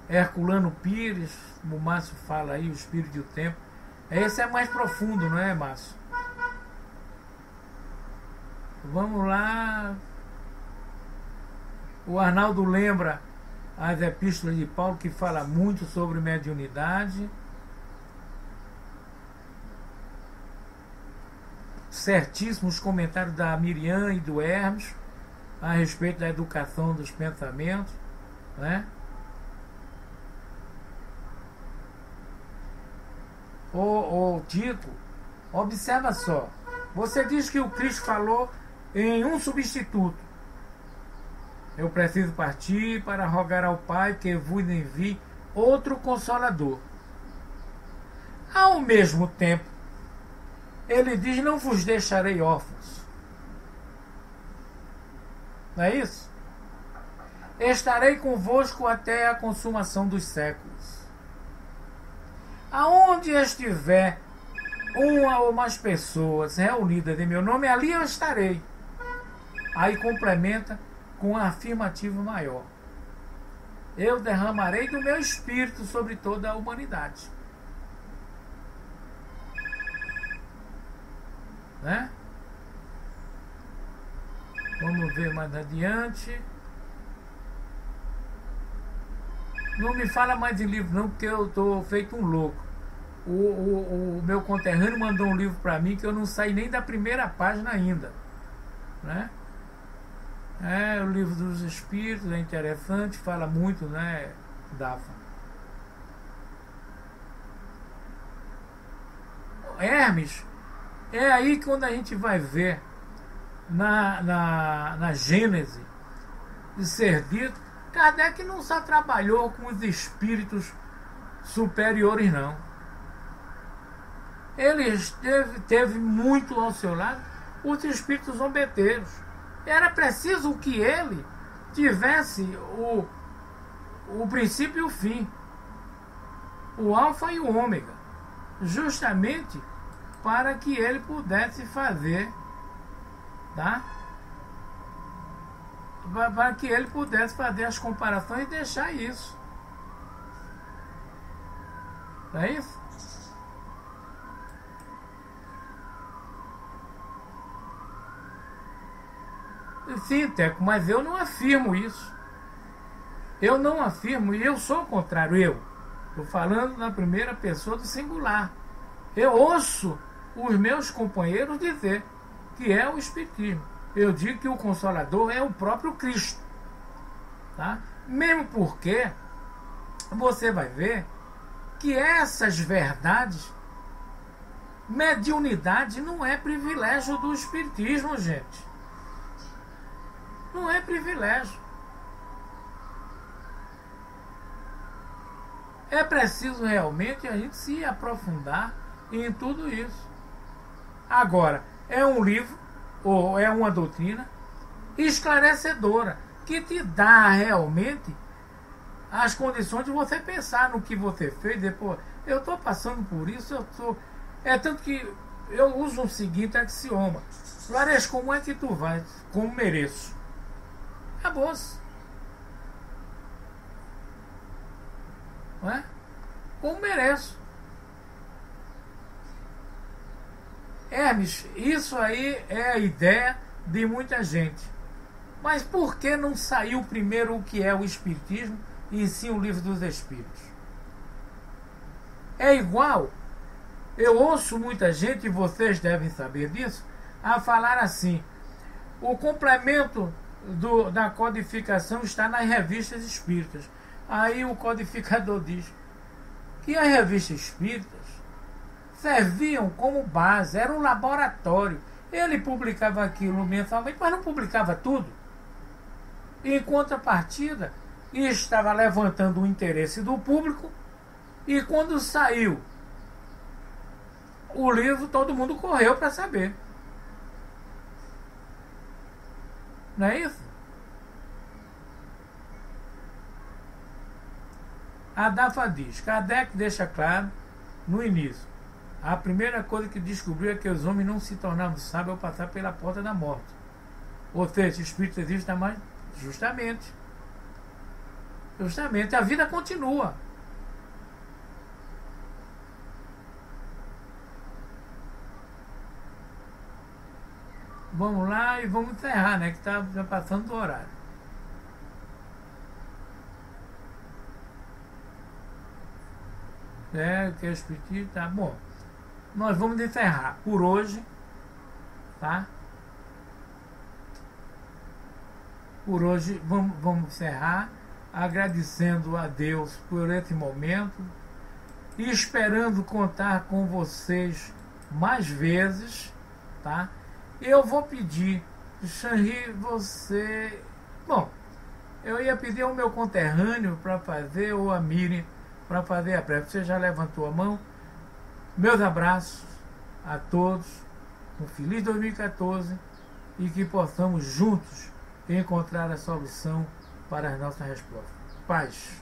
Herculano Pires, o Márcio fala aí, o Espírito e o Tempo. Esse é mais profundo, não é, Márcio? Vamos lá. O Arnaldo lembra as epístolas de Paulo, que fala muito sobre mediunidade. Certíssimos comentários da Miriam e do Hermes a respeito da educação dos pensamentos, né? Ô Tito, observa só. Você diz que o Cristo falou em um substituto. Eu preciso partir para rogar ao Pai que vos envie outro Consolador. Ao mesmo tempo, ele diz: não vos deixarei órfãos. Não é isso? Estarei convosco até a consumação dos séculos. Aonde estiver uma ou mais pessoas reunidas em meu nome, ali eu estarei. Aí complementa com um afirmativo maior: eu derramarei do meu espírito sobre toda a humanidade. Né? Vamos ver mais adiante. Não me fala mais de livro não, porque eu estou feito um louco. O meu conterrâneo mandou um livro para mim que eu não saí nem da primeira página ainda, né? O Livro dos Espíritos é interessante, fala muito, né, Dafa? Hermes, é aí que quando a gente vai ver na Gênese de ser dito, Kardec não só trabalhou com os espíritos superiores, não. Ele teve muito ao seu lado os espíritos zombeteiros. Era preciso que ele tivesse o princípio e o fim, o alfa e o ômega, justamente para que ele pudesse fazer, tá? Para que ele pudesse fazer as comparações e deixar isso. Não é isso? Sim, Teco, mas eu não afirmo isso. Eu não afirmo, e eu sou o contrário. Eu estou falando na primeira pessoa do singular. Eu ouço os meus companheiros dizer que é o Espiritismo. Eu digo que o Consolador é o próprio Cristo, tá? Mesmo porque você vai ver que essas verdades, mediunidade não é privilégio do espiritismo, gente. Não é privilégio. É preciso realmente a gente se aprofundar em tudo isso. Agora, é um livro, ou é uma doutrina esclarecedora, que te dá realmente as condições de você pensar no que você fez. Depois, eu estou passando por isso, é tanto que eu uso o seguinte axioma: Juarez, como é que tu vais? Como mereço. Acabou-se. Não é? Como mereço. Hermes, isso aí é a ideia de muita gente. Mas por que não saiu primeiro o que é o Espiritismo e sim o Livro dos Espíritos? É igual, eu ouço muita gente, e vocês devem saber disso, a falar assim: o complemento da codificação está nas revistas espíritas. Aí o codificador diz que as revistas espíritas serviam como base, era um laboratório. Ele publicava aquilo mensalmente, mas não publicava tudo. Em contrapartida, estava levantando o interesse do público, e quando saiu o livro, todo mundo correu para saber. Não é isso? A Dafa diz: Kardec deixa claro no início: a primeira coisa que descobriu é que os homens não se tornavam sábios ao passar pela porta da morte. Ou seja, o espírito existe mais. Justamente, a vida continua. Vamos lá e vamos encerrar, né? Que está passando do horário. Que é o espiritismo, tá bom. Nós vamos encerrar por hoje, tá? Por hoje vamos encerrar agradecendo a Deus por esse momento e esperando contar com vocês mais vezes, tá? Eu vou pedir, Xanri, você... Bom, eu ia pedir ao meu conterrâneo para fazer, ou a Miriam, para fazer a prece. Você já levantou a mão. Meus abraços a todos, um feliz 2014 e que possamos juntos encontrar a solução para as nossas respostas. Paz.